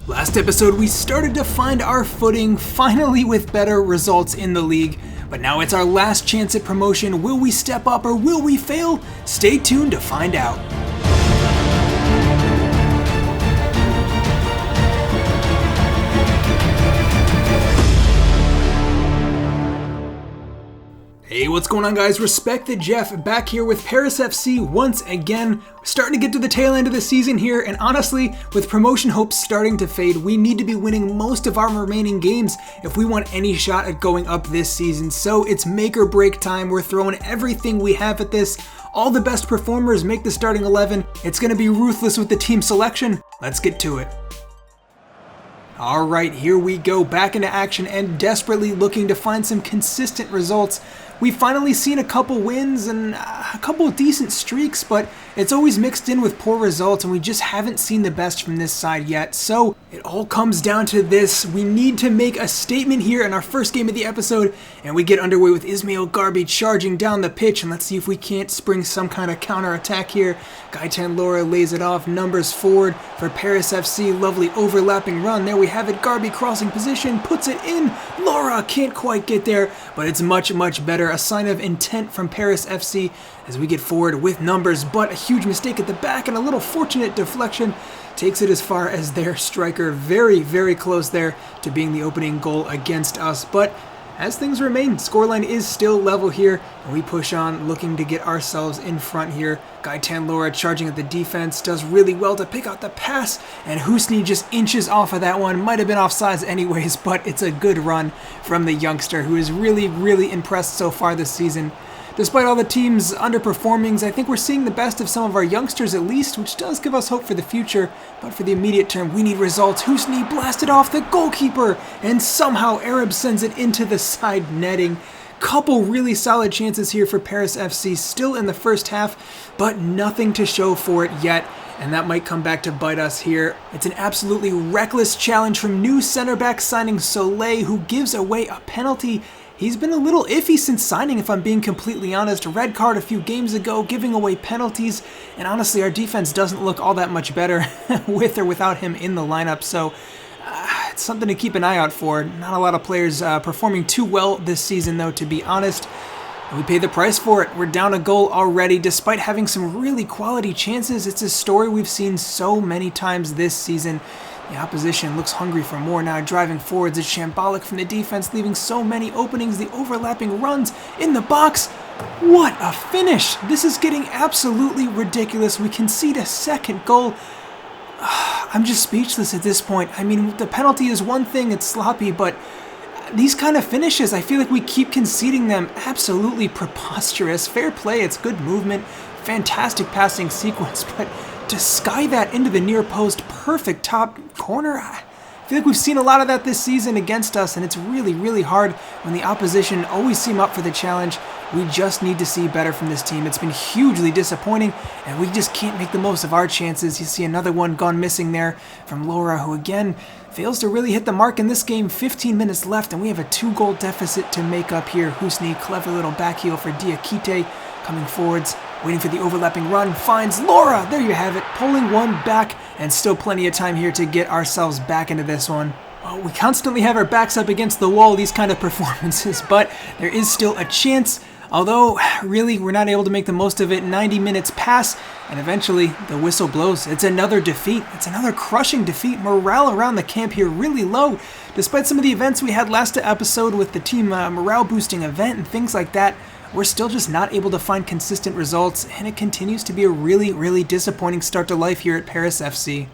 Last episode, we started to find our footing, finally with better results in the league. But now it's our last chance at promotion. Will we step up or will we fail? Stay tuned to find out. Hey, what's going on, guys? Respect the Jeff back here with Paris FC once again. We're starting to get to the tail end of the season here, and honestly, with promotion hopes starting to fade, we need to be winning most of our remaining games if we want any shot at going up this season. So it's make or break time. We're throwing everything we have at this. All the best performers make the starting 11. It's going to be ruthless with the team selection. Let's get to it. Alright, here we go, back into action and desperately looking to find some consistent results. We've finally seen a couple wins and a couple decent streaks, but it's always mixed in with poor results, and we just haven't seen the best from this side yet. So it all comes down to this. We need to make a statement here in our first game of the episode, and we get underway with Ismail Garbi charging down the pitch, and let's see if we can't spring some kind of counter-attack here. Gaetan Laura lays it off, numbers forward for Paris FC, lovely overlapping run. There we have it, Garbi crossing position, puts it in. Laura can't quite get there, but it's much, much better. A sign of intent from Paris FC as we get forward with numbers, but a huge mistake at the back and a little fortunate deflection takes it as far as their striker. Very, very close there to being the opening goal against us, but as things remain, scoreline is still level here, and we push on looking to get ourselves in front here. Gaetan Laura charging at the defense, does really well to pick out the pass, and Husni just inches off of that one. Might have been offsides anyways, but it's a good run from the youngster who is really, really impressed so far this season. Despite all the team's underperformings, I think we're seeing the best of some of our youngsters at least, which does give us hope for the future, but for the immediate term, we need results. Husni blasted off the goalkeeper, and somehow Arab sends it into the side netting. Couple really solid chances here for Paris FC, still in the first half, but nothing to show for it yet, and that might come back to bite us here. It's an absolutely reckless challenge from new center back signing Soleil, who gives away a penalty. He's been a little iffy since signing, if I'm being completely honest. Red card a few games ago, giving away penalties, and honestly, our defense doesn't look all that much better with or without him in the lineup, so it's something to keep an eye out for. Not a lot of players performing too well this season, though, to be honest. We pay the price for it. We're down a goal already, despite having some really quality chances. It's a story we've seen so many times this season. The opposition looks hungry for more now, driving forwards. It's shambolic from the defense, leaving so many openings. The overlapping runs in the box. What a finish! This is getting absolutely ridiculous. We concede a second goal. I'm just speechless at this point. I mean, the penalty is one thing, it's sloppy, but these kind of finishes, I feel like we keep conceding them. Absolutely preposterous. Fair play, it's good movement, fantastic passing sequence, but to sky that into the near post, perfect top corner, I feel like we've seen a lot of that this season against us, and it's really, really hard when the opposition always seem up for the challenge. We just need to see better from this team. It's been hugely disappointing, and we just can't make the most of our chances. You see another one gone missing there from Laura, who again fails to really hit the mark in this game. 15 minutes left, and we have a 2-goal deficit to make up here. Husni, clever little back heel for Diakite, coming forwards, waiting for the overlapping run, finds Laura. There you have it, pulling one back, and still plenty of time here to get ourselves back into this one. Well, we constantly have our backs up against the wall, these kind of performances, but there is still a chance. Although, really, we're not able to make the most of it. 90 minutes pass, and eventually the whistle blows. It's another defeat. It's another crushing defeat. Morale around the camp here really low. Despite some of the events we had last episode with the team morale-boosting event and things like that, we're still just not able to find consistent results, and it continues to be a really, really disappointing start to life here at Paris FC.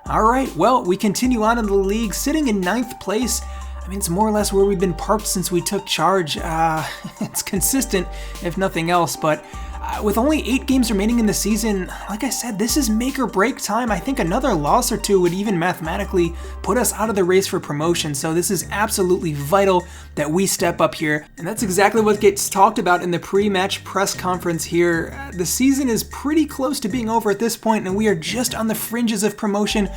Alright, well, we continue on in the league, sitting in 9th place. I mean, it's more or less where we've been parked since we took charge. It's consistent, if nothing else, but with only 8 games remaining in the season, like I said, this is make or break time. I think another loss or two would even mathematically put us out of the race for promotion, so this is absolutely vital that we step up here, and that's exactly what gets talked about in the pre-match press conference here. The season is pretty close to being over at this point, and we are just on the fringes of promotion.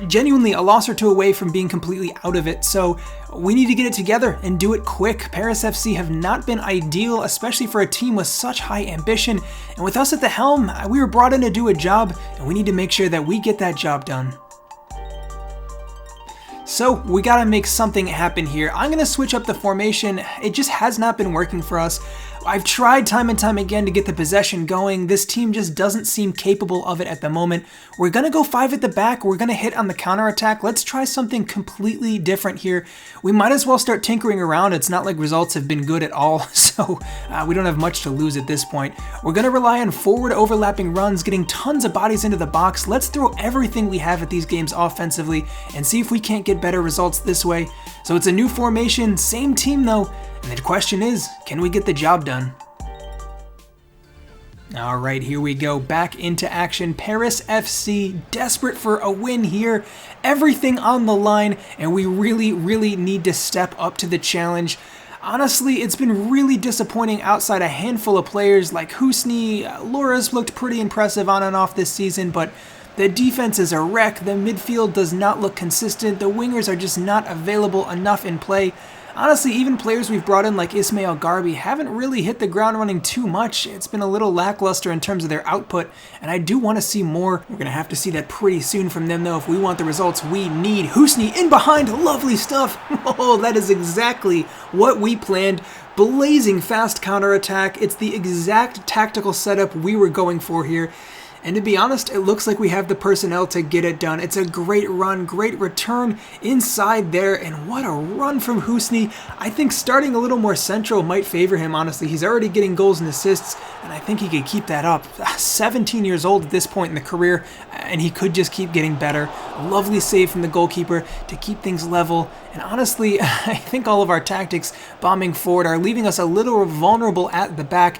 genuinely a loss or two away from being completely out of it, so we need to get it together and do it quick. Paris FC have not been ideal, especially for a team with such high ambition, and with us at the helm, we were brought in to do a job, and we need to make sure that we get that job done. So we gotta make something happen here. I'm gonna switch up the formation. It just has not been working for us. I've tried time and time again to get the possession going. This team just doesn't seem capable of it at the moment. We're gonna go 5 at the back. We're gonna hit on the counterattack. Let's try something completely different here. We might as well start tinkering around. It's not like results have been good at all, so we don't have much to lose at this point. We're gonna rely on forward overlapping runs, getting tons of bodies into the box. Let's throw everything we have at these games offensively and see if we can't get better results this way. So it's a new formation, same team though, and the question is, can we get the job done? All right, here we go, back into action. Paris FC, desperate for a win here. Everything on the line, and we really need to step up to the challenge. Honestly, it's been really disappointing outside a handful of players like Husni. Laura's looked pretty impressive on and off this season, but the defense is a wreck. The midfield does not look consistent. The wingers are just not available enough in play. Honestly, even players we've brought in like Ismail Garbi haven't really hit the ground running too much. It's been a little lackluster in terms of their output, and I do want to see more. We're going to have to see that pretty soon from them, though, if we want the results we need. Husni in behind, lovely stuff. Oh, that is exactly what we planned. Blazing fast counterattack. It's the exact tactical setup we were going for here. And to be honest, it looks like we have the personnel to get it done. It's a great run, great return inside there, and what a run from Husni. I think starting a little more central might favor him, honestly. He's already getting goals and assists, and I think he could keep that up. 17 years old at this point in the career, and he could just keep getting better. Lovely save from the goalkeeper to keep things level. And honestly, I think all of our tactics bombing forward are leaving us a little vulnerable at the back.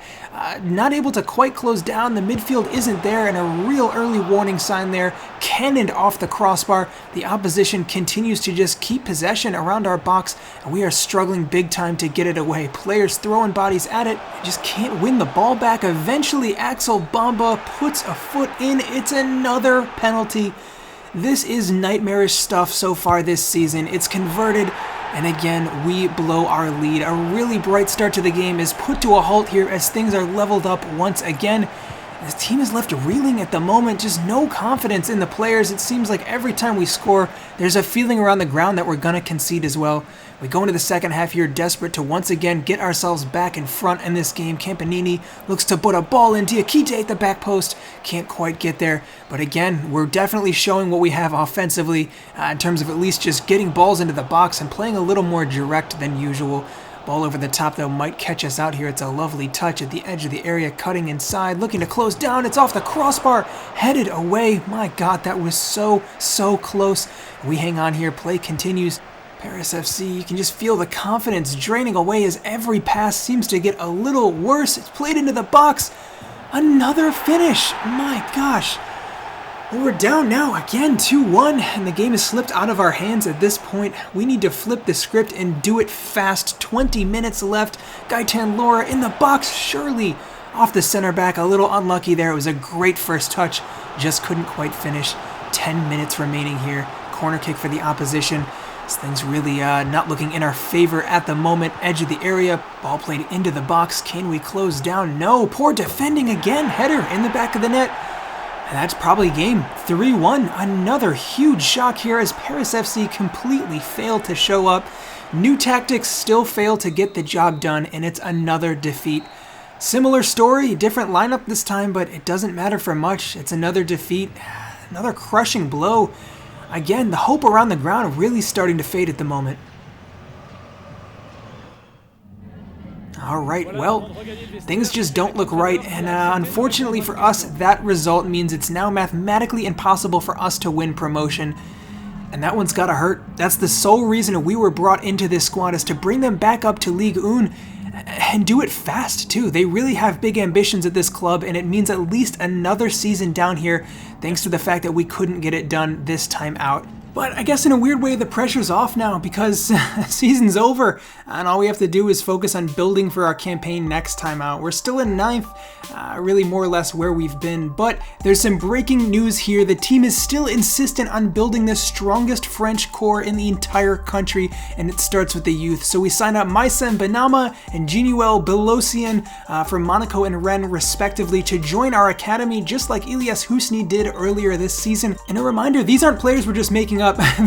Not able to quite close down. The midfield isn't there, and a real early warning sign there. Cannoned off the crossbar. The opposition continues to just keep possession around our box, and we are struggling big time to get it away. Players throwing bodies at it, just can't win the ball back. Eventually, Axel Bamba puts a foot in. It's another penalty. This is nightmarish stuff so far this season. It's converted, and again, we blow our lead. A really bright start to the game is put to a halt here as things are leveled up once again. This team is left reeling at the moment, just no confidence in the players. It seems like every time we score, there's a feeling around the ground that we're going to concede as well. We go into the second half here desperate to once again get ourselves back in front in this game. Campanini looks to put a ball in. Diakite at the back post. Can't quite get there. But again, we're definitely showing what we have offensively in terms of at least just getting balls into the box and playing a little more direct than usual. Ball over the top, though, might catch us out here. It's a lovely touch at the edge of the area, cutting inside, looking to close down. It's off the crossbar, headed away. My God, that was so close. We hang on here. Play continues. Paris FC, you can just feel the confidence draining away as every pass seems to get a little worse. It's played into the box. Another finish. My gosh. Well, we're down now again, 2-1, and the game has slipped out of our hands at this point. We need to flip the script and do it fast. 20 minutes left. Gaetan Laura in the box, surely off the center back. A little unlucky there. It was a great first touch. Just couldn't quite finish. 10 minutes remaining here. Corner kick for the opposition. This thing's really not looking in our favor at the moment. Edge of the area. Ball played into the box. Can we close down? No. Poor defending again. Header in the back of the net. And that's probably game. 3-1. Another huge shock here as Paris FC completely failed to show up. New tactics still fail to get the job done, and it's another defeat. Similar story, different lineup this time, but it doesn't matter for much. It's another defeat, another crushing blow. Again, the hope around the ground really starting to fade at the moment. Alright, well, things just don't look right, and unfortunately for us, that result means it's now mathematically impossible for us to win promotion. And that one's gotta hurt. That's the sole reason we were brought into this squad, is to bring them back up to Ligue 1, and do it fast, too. They really have big ambitions at this club, and it means at least another season down here, thanks to the fact that we couldn't get it done this time out. But I guess in a weird way, the pressure's off now because season's over, and all we have to do is focus on building for our campaign next time out. We're still in 9th, really more or less where we've been, but there's some breaking news here. The team is still insistent on building the strongest French core in the entire country, and it starts with the youth. So we signed up Maïssa Benama and Ginuel Belosian from Monaco and Rennes, respectively, to join our academy, just like Ilyas Husni did earlier this season. And a reminder, these aren't players we're just making up.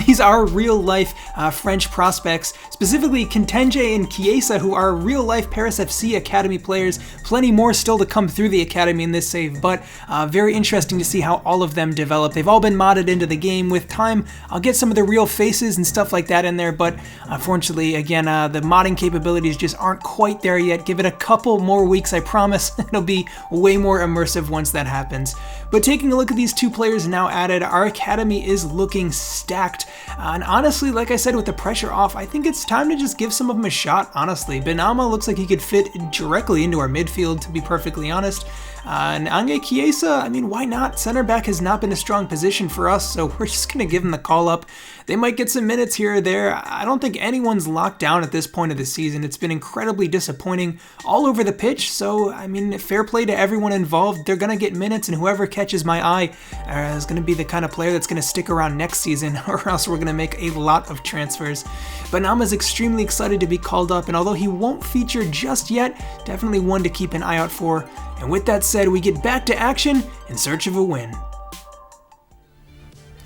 These are real-life French prospects, specifically Kintenje and Chiesa, who are real-life Paris FC Academy players. Plenty more still to come through the academy in this save, but very interesting to see how all of them develop. They've all been modded into the game. With time, I'll get some of the real faces and stuff like that in there, but unfortunately, again, the modding capabilities just aren't quite there yet. Give it a couple more weeks, I promise. It'll be way more immersive once that happens. But taking a look at these two players now added, our academy is looking stacked. And honestly, like I said, with the pressure off, I think it's time to just give some of them a shot, honestly. Benama looks like he could fit directly into our midfield, to be perfectly honest. And Ange Chiesa, I mean, why not? Center back has not been a strong position for us, so we're just going to give him the call up. They might get some minutes here or there. I don't think anyone's locked down at this point of the season. It's been incredibly disappointing all over the pitch, so, I mean, fair play to everyone involved. They're going to get minutes, and whoever catches my eye is going to be the kind of player that's going to stick around next season, or else we're going to make a lot of transfers. But Nama's extremely excited to be called up, and although he won't feature just yet, definitely one to keep an eye out for. And with that said, we get back to action in search of a win.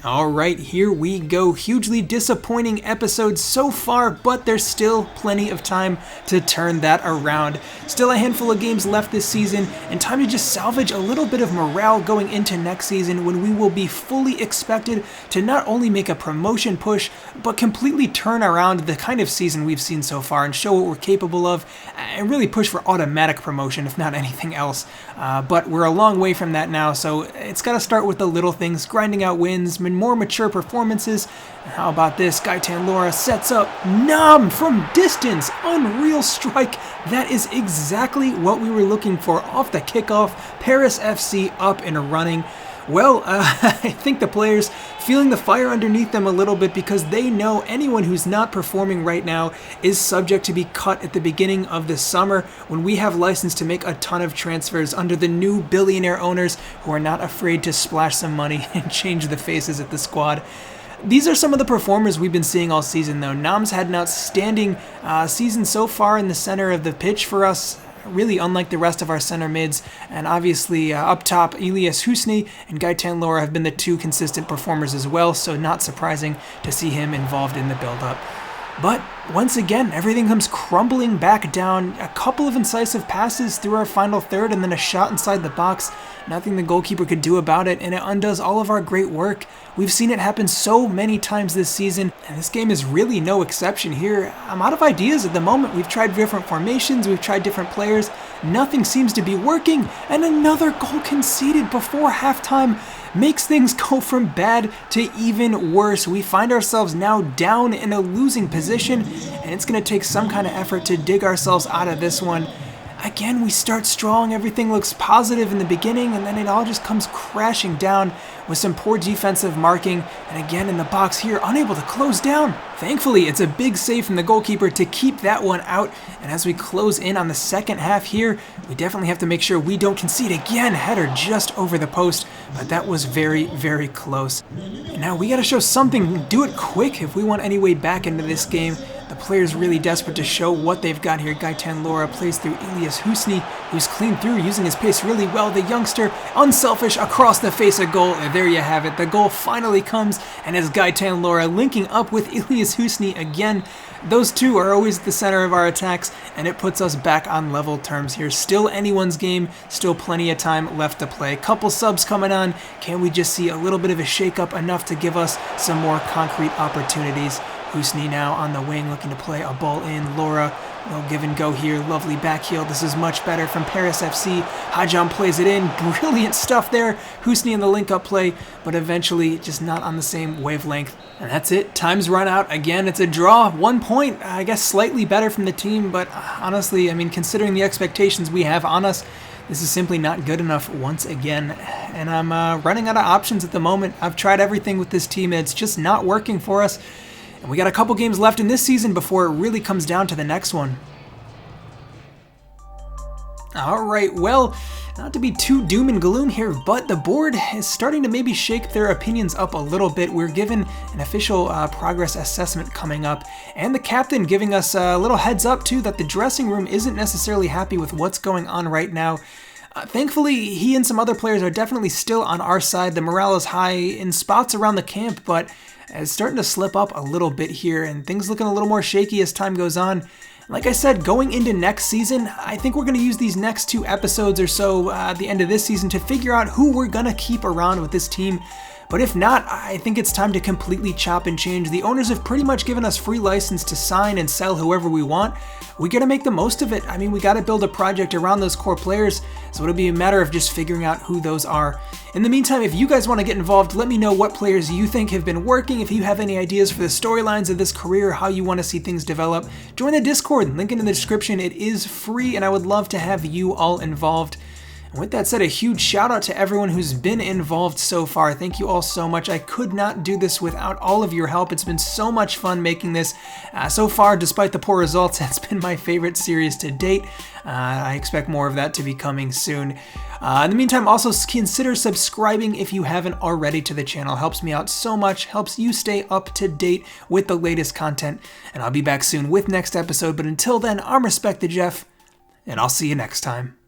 Alright, here we go. Hugely disappointing episode so far, but there's still plenty of time to turn that around. Still a handful of games left this season, and time to just salvage a little bit of morale going into next season, when we will be fully expected to not only make a promotion push, but completely turn around the kind of season we've seen so far and show what we're capable of, and really push for automatic promotion, if not anything else. But we're a long way from that now, so it's got to start with the little things, grinding out wins, more mature performances. And how about this? Gaetan Laura sets up Nam from distance. Unreal strike. That is exactly what we were looking for off the kickoff. Paris FC up and running. Well, I think the players feeling the fire underneath them a little bit, because they know anyone who's not performing right now is subject to be cut at the beginning of the summer, when we have license to make a ton of transfers under the new billionaire owners who are not afraid to splash some money and change the faces at the squad. These are some of the performers we've been seeing all season, though. Nam's had an outstanding season so far in the center of the pitch for us, really unlike the rest of our center mids, and obviously up top, Ilyas Husni and Gaetan Laura have been the two consistent performers as well, so not surprising to see him involved in the build-up. But once again, everything comes crumbling back down. A couple of incisive passes through our final third, and then a shot inside the box. Nothing the goalkeeper could do about it, and it undoes all of our great work. We've seen it happen so many times this season, and this game is really no exception here. I'm out of ideas at the moment. We've tried different formations, we've tried different players. Nothing seems to be working, and another goal conceded before halftime makes things go from bad to even worse. We find ourselves now down in a losing position, and it's going to take some kind of effort to dig ourselves out of this one. Again, we start strong, everything looks positive in the beginning, and then it all just comes crashing down with some poor defensive marking, and again in the box here, unable to close down. Thankfully, it's a big save from the goalkeeper to keep that one out, and as we close in on the second half here, we definitely have to make sure we don't concede again. Header just over the post, but that was very, very close. And now we gotta show something, do it quick if we want any way back into this game. The player's really desperate to show what they've got here. Gaetan Laura plays through Ilyas Husni, who's cleaned through using his pace really well. The youngster, unselfish, across the face of goal. And there you have it. The goal finally comes, and it's Gaetan Laura linking up with Ilyas Husni again. Those two are always the center of our attacks, and it puts us back on level terms here. Still anyone's game, still plenty of time left to play. Couple subs coming on. Can we just see a little bit of a shake-up, enough to give us some more concrete opportunities? Husni now on the wing, looking to play a ball in. Laura, no give and go here. Lovely back heel. This is much better from Paris FC. Hajam plays it in. Brilliant stuff there. Husni in the link-up play, but eventually just not on the same wavelength. And that's it. Time's run out. Again, it's a draw. 1 point. I guess slightly better from the team, but honestly, I mean, considering the expectations we have on us, This is simply not good enough once again, and I'm running out of options at the moment. I've tried everything with this team, and it's just not working for us. And we got a couple games left in this season before it really comes down to the next one. Alright, well, not to be too doom and gloom here, but the board is starting to maybe shake their opinions up a little bit. We're given an official progress assessment coming up, and the captain giving us a little heads up too that the dressing room isn't necessarily happy with what's going on right now. Thankfully, he and some other players are definitely still on our side. The morale is high in spots around the camp, but it's starting to slip up a little bit here, and things looking a little more shaky as time goes on. Like I said, going into next season, I think we're going to use these next 2 episodes or so at the end of this season to figure out who we're going to keep around with this team. But if not, I think it's time to completely chop and change. The owners have pretty much given us free license to sign and sell whoever we want. We got to make the most of it. I mean, we got to build a project around those core players, so it'll be a matter of just figuring out who those are. In the meantime, if you guys want to get involved, let me know what players you think have been working. If you have any ideas for the storylines of this career, how you want to see things develop, join the Discord. Link in the description. It is free, and I would love to have you all involved. And with that said, a huge shout out to everyone who's been involved so far. Thank you all so much. I could not do this without all of your help. It's been so much fun making this. So far, despite the poor results, it's been my favorite series to date. I expect more of that to be coming soon. In the meantime, also consider subscribing if you haven't already to the channel. Helps me out so much, helps you stay up to date with the latest content. And I'll be back soon with next episode. But until then, I'm Respect the Jeff, and I'll see you next time.